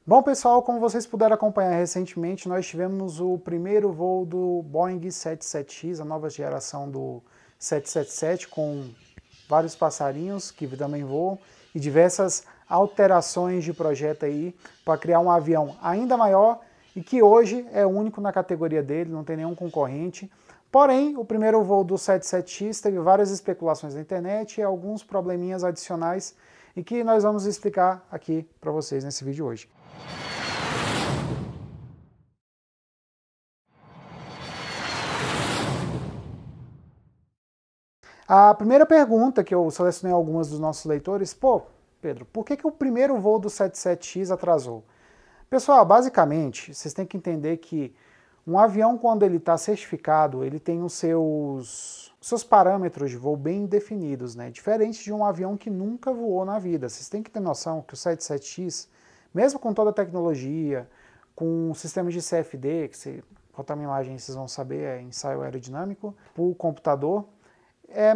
Bom, pessoal, como vocês puderam acompanhar recentemente, nós tivemos o primeiro voo do Boeing 77X, a nova geração do 777, com vários passarinhos que também voam e diversas alterações de projeto aí para criar um avião ainda maior e que hoje é único na categoria dele, não tem nenhum concorrente. Porém, o primeiro voo do 77X teve várias especulações na internet e alguns probleminhas adicionais e que nós vamos explicar aqui para vocês nesse vídeo hoje. A primeira pergunta que eu selecionei algumas dos nossos leitores, Pedro, por que o primeiro voo do 77X atrasou? Pessoal, basicamente, vocês têm que entender que um avião, quando ele está certificado, ele tem os seus parâmetros de voo bem definidos, né? Diferente de um avião que nunca voou na vida. Vocês têm que ter noção que o 77X, mesmo com toda a tecnologia, com o sistema de CFD, que você botar uma imagem vocês vão saber, é ensaio aerodinâmico, por computador,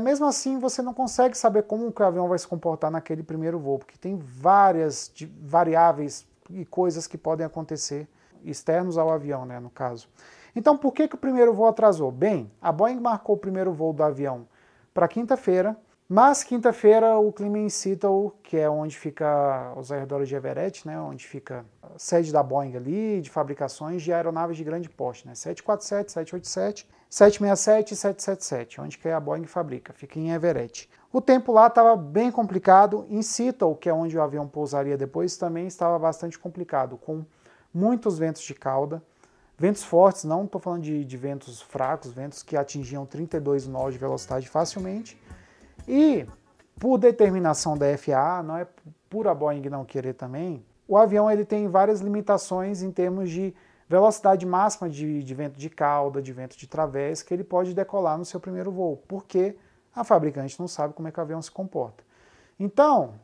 mesmo assim você não consegue saber como que o avião vai se comportar naquele primeiro voo, porque tem várias variáveis e coisas que podem acontecer externos ao avião, né, no caso. Então, por que o primeiro voo atrasou? Bem, a Boeing marcou o primeiro voo do avião para quinta-feira, mas quinta-feira o clima em Seattle, que é onde fica os arredores de Everett, né, onde fica a sede da Boeing ali, de fabricações de aeronaves de grande porte, né, 747, 787, 767 e 777, onde que a Boeing fabrica, fica em Everett. O tempo lá estava bem complicado, em Seattle, que é onde o avião pousaria depois, também estava bastante complicado, com muitos ventos de cauda, ventos fortes, não estou falando de ventos fracos, ventos que atingiam 32 nós de velocidade facilmente, e por determinação da FAA, não é por a Boeing não querer também, o avião ele tem várias limitações em termos de velocidade máxima de vento de cauda, de vento de través, que ele pode decolar no seu primeiro voo, porque a fabricante não sabe como é que o avião se comporta. Então,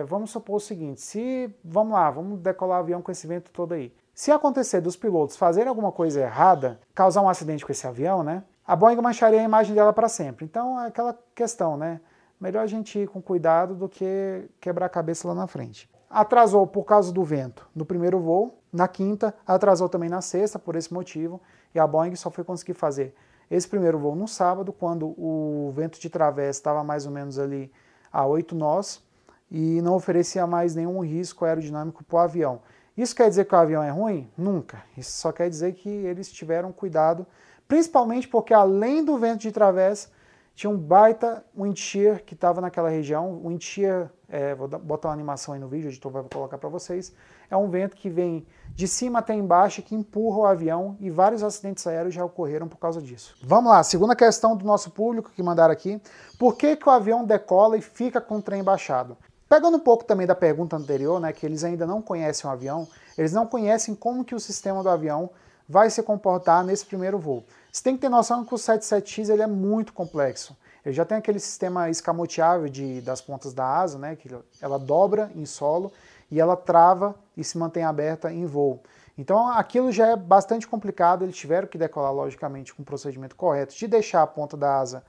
vamos supor o seguinte, vamos decolar o avião com esse vento todo aí. Se acontecer dos pilotos fazerem alguma coisa errada, causar um acidente com esse avião, né, a Boeing mancharia a imagem dela para sempre. Então, é aquela questão, né, melhor a gente ir com cuidado do que quebrar a cabeça lá na frente. Atrasou por causa do vento no primeiro voo, na quinta, atrasou também na sexta por esse motivo, e a Boeing só foi conseguir fazer esse primeiro voo no sábado, quando o vento de través estava mais ou menos ali a 8 nós, e não oferecia mais nenhum risco aerodinâmico para o avião. Isso quer dizer que o avião é ruim? Nunca. Isso só quer dizer que eles tiveram cuidado, principalmente porque além do vento de través, tinha um baita wind shear que estava naquela região. O wind shear, vou botar uma animação aí no vídeo, o editor vai colocar para vocês. É um vento que vem de cima até embaixo, que empurra o avião, e vários acidentes aéreos já ocorreram por causa disso. Vamos lá, segunda questão do nosso público que mandaram aqui. Por que o avião decola e fica com o trem baixado? Pegando um pouco também da pergunta anterior, né, que eles ainda não conhecem o avião, eles não conhecem como que o sistema do avião vai se comportar nesse primeiro voo. Você tem que ter noção que o 77X ele é muito complexo. Ele já tem aquele sistema escamoteável das pontas da asa, né, que ela dobra em solo e ela trava e se mantém aberta em voo. Então aquilo já é bastante complicado, eles tiveram que decolar logicamente com o procedimento correto de deixar a ponta da asa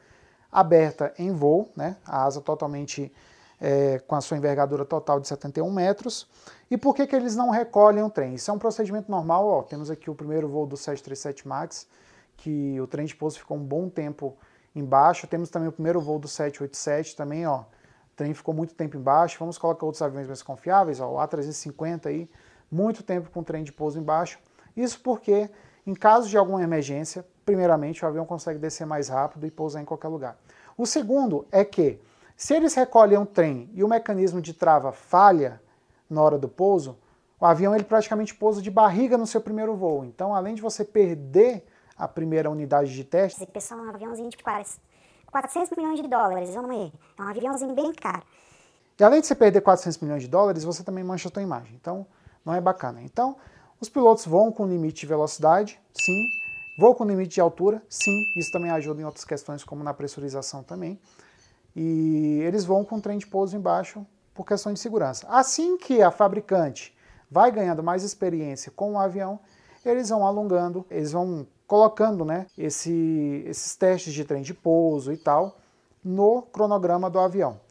aberta em voo, né, a asa totalmente com a sua envergadura total de 71 metros. E por que eles não recolhem o trem? Isso é um procedimento normal, ó, temos aqui o primeiro voo do 737 MAX, que o trem de pouso ficou um bom tempo embaixo. Temos também o primeiro voo do 787 também, ó, o trem ficou muito tempo embaixo. Vamos colocar outros aviões mais confiáveis, ó, o A350 aí, muito tempo com o trem de pouso embaixo. Isso porque, em caso de alguma emergência, primeiramente o avião consegue descer mais rápido e pousar em qualquer lugar. O segundo é que, se eles recolhem um trem e o mecanismo de trava falha na hora do pouso, o avião ele praticamente pousa de barriga no seu primeiro voo. Então, além de você perder a primeira unidade de teste... Esse pessoal é um aviãozinho de 400 milhões de dólares, vamos ver. É um aviãozinho bem caro. E além de você perder 400 milhões de dólares, você também mancha a sua imagem. Então, não é bacana. Então, os pilotos voam com limite de velocidade, sim. Voam com limite de altura, sim. Isso também ajuda em outras questões, como na pressurização também. E eles vão com o trem de pouso embaixo por questão de segurança. Assim que a fabricante vai ganhando mais experiência com o avião, eles vão alongando, eles vão colocando, né, esses testes de trem de pouso e tal no cronograma do avião.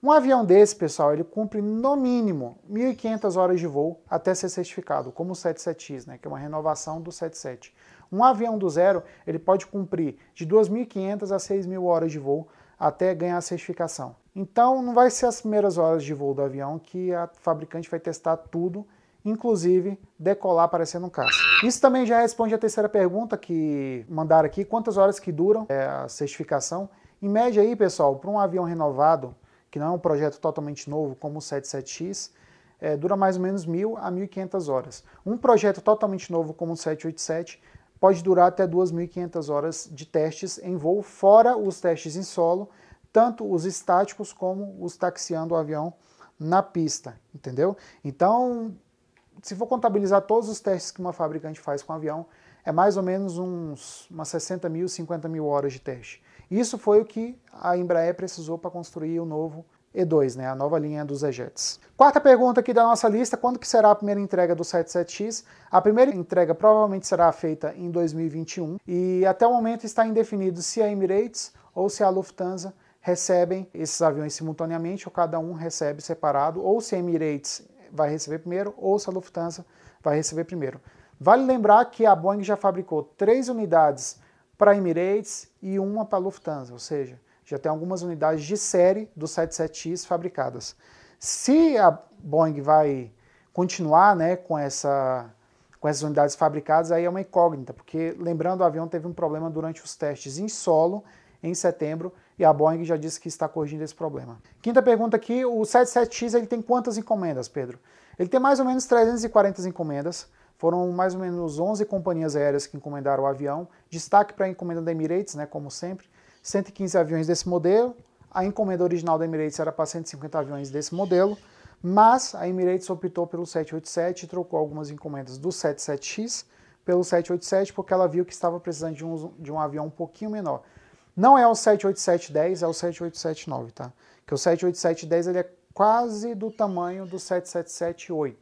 Um avião desse, pessoal, ele cumpre no mínimo 1.500 horas de voo até ser certificado, como o 77X, né, que é uma renovação do 77. Um avião do zero, ele pode cumprir de 2.500 a 6.000 horas de voo até ganhar a certificação. Então, não vai ser as primeiras horas de voo do avião que a fabricante vai testar tudo, inclusive decolar parecendo um caça. Isso também já responde a terceira pergunta que mandaram aqui, quantas horas que duram a certificação. Em média aí, pessoal, para um avião renovado, que não é um projeto totalmente novo, como o 77X, dura mais ou menos 1.000 a 1.500 horas. Um projeto totalmente novo, como o 787, pode durar até 2.500 horas de testes em voo, fora os testes em solo, tanto os estáticos como os taxiando o avião na pista, entendeu? Então, se for contabilizar todos os testes que uma fabricante faz com o avião, é mais ou menos umas 60.000, 50.000 horas de teste. Isso foi o que a Embraer precisou para construir o novo E2, né, a nova linha dos E-Jets. Quarta pergunta aqui da nossa lista, quando que será a primeira entrega do 77X? A primeira entrega provavelmente será feita em 2021 e até o momento está indefinido se a Emirates ou se a Lufthansa recebem esses aviões simultaneamente ou cada um recebe separado, ou se a Emirates vai receber primeiro ou se a Lufthansa vai receber primeiro. Vale lembrar que a Boeing já fabricou 3 unidades para a Emirates e uma para a Lufthansa, ou seja, já tem algumas unidades de série do 77X fabricadas. Se a Boeing vai continuar, né, com essas unidades fabricadas, aí é uma incógnita, porque lembrando, o avião teve um problema durante os testes em solo em setembro e a Boeing já disse que está corrigindo esse problema. Quinta pergunta aqui, o 77X ele tem quantas encomendas, Pedro? Ele tem mais ou menos 340 encomendas. Foram mais ou menos 11 companhias aéreas que encomendaram o avião. Destaque para a encomenda da Emirates, né, como sempre. 115 aviões desse modelo. A encomenda original da Emirates era para 150 aviões desse modelo, mas a Emirates optou pelo 787 e trocou algumas encomendas do 77X pelo 787 porque ela viu que estava precisando de um avião um pouquinho menor. Não é o 787-10, é o 787-9, tá? Que o 787-10 ele é quase do tamanho do 777-8.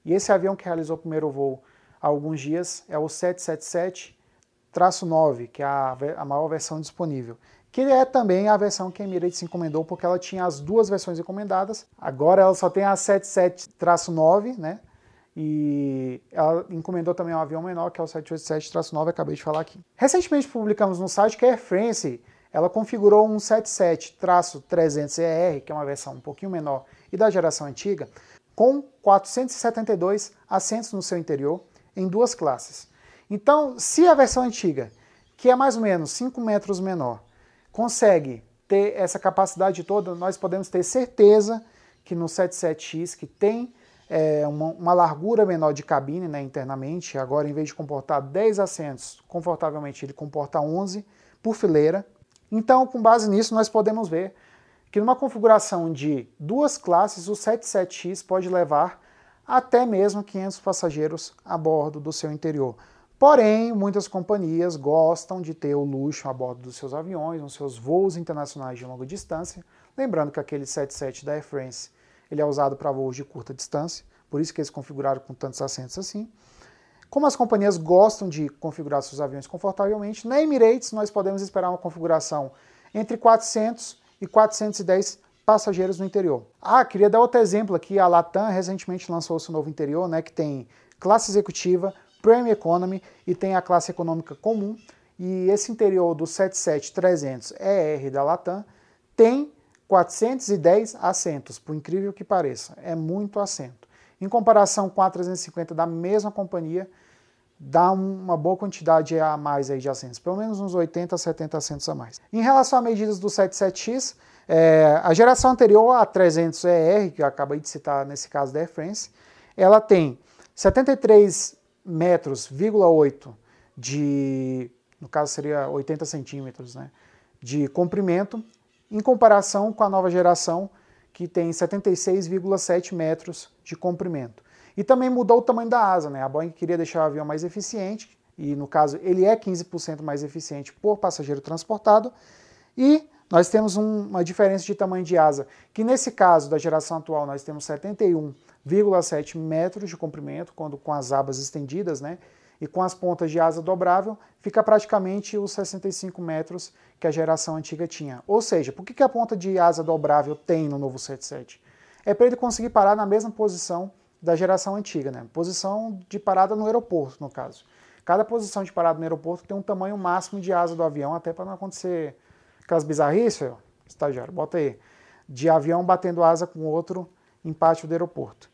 E esse avião que realizou o primeiro voo há alguns dias é o 777-9, que é a maior versão disponível. Que é também a versão que a Emirates encomendou, porque ela tinha as duas versões encomendadas. Agora ela só tem a 77-9, né? E ela encomendou também um avião menor, que é o 787-9, acabei de falar aqui. Recentemente publicamos no site que a Air France ela configurou um 77-300ER, que é uma versão um pouquinho menor e da geração antiga, com 472 assentos no seu interior, em 2 classes. Então, se a versão antiga, que é mais ou menos 5 metros menor, consegue ter essa capacidade toda, nós podemos ter certeza que no 77X, que tem uma largura menor de cabine, né, internamente, agora em vez de comportar 10 assentos, confortavelmente ele comporta 11 por fileira. Então, com base nisso, nós podemos ver que numa configuração de 2 classes, o 77X pode levar até mesmo 500 passageiros a bordo do seu interior. Porém, muitas companhias gostam de ter o luxo a bordo dos seus aviões, nos seus voos internacionais de longa distância. Lembrando que aquele 77 da Air France ele é usado para voos de curta distância, por isso que eles configuraram com tantos assentos assim. Como as companhias gostam de configurar seus aviões confortavelmente, na Emirates nós podemos esperar uma configuração entre 400 e 410 passageiros no interior. Queria dar outro exemplo aqui, a Latam recentemente lançou o seu novo interior, né, que tem classe executiva, Premium Economy e tem a classe econômica comum, e esse interior do 77-300ER da Latam tem 410 assentos, por incrível que pareça, é muito assento. Em comparação com a 350 da mesma companhia, dá uma boa quantidade a mais aí de assentos, pelo menos uns 80 a 70 assentos a mais. Em relação a medidas do 77X, a geração anterior, a 300ER, que eu acabei de citar nesse caso da Air France, ela tem 73,8 metros no caso seria 80 centímetros, né, de comprimento, em comparação com a nova geração, que tem 76,7 metros de comprimento. E também mudou o tamanho da asa, né? A Boeing queria deixar o avião mais eficiente, e no caso ele é 15% mais eficiente por passageiro transportado, e nós temos uma diferença de tamanho de asa, que nesse caso da geração atual nós temos 71,7 metros de comprimento, quando com as abas estendidas, né? e com as pontas de asa dobrável, fica praticamente os 65 metros que a geração antiga tinha. Ou seja, por que a ponta de asa dobrável tem no novo 77? É para ele conseguir parar na mesma posição da geração antiga, né? Posição de parada no aeroporto, no caso. Cada posição de parada no aeroporto tem um tamanho máximo de asa do avião, até para não acontecer aquelas bizarrices, estagiário, bota aí, de avião batendo asa com outro em pátio do aeroporto.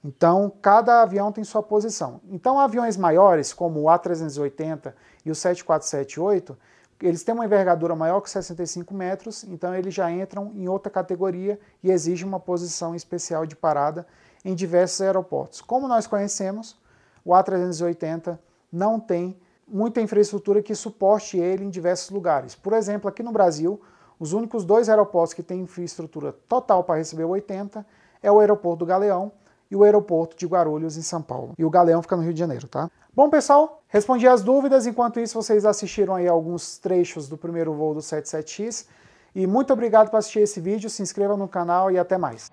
Então, cada avião tem sua posição. Então, aviões maiores, como o A380 e o 7478, eles têm uma envergadura maior que 65 metros, então eles já entram em outra categoria e exigem uma posição especial de parada em diversos aeroportos. Como nós conhecemos, o A380 não tem muita infraestrutura que suporte ele em diversos lugares. Por exemplo, aqui no Brasil, os únicos 2 aeroportos que têm infraestrutura total para receber o 80 é o aeroporto do Galeão e o aeroporto de Guarulhos, em São Paulo. E o Galeão fica no Rio de Janeiro, tá? Bom, pessoal, respondi as dúvidas. Enquanto isso, vocês assistiram aí alguns trechos do primeiro voo do 77X. E muito obrigado por assistir esse vídeo. Se inscreva no canal e até mais.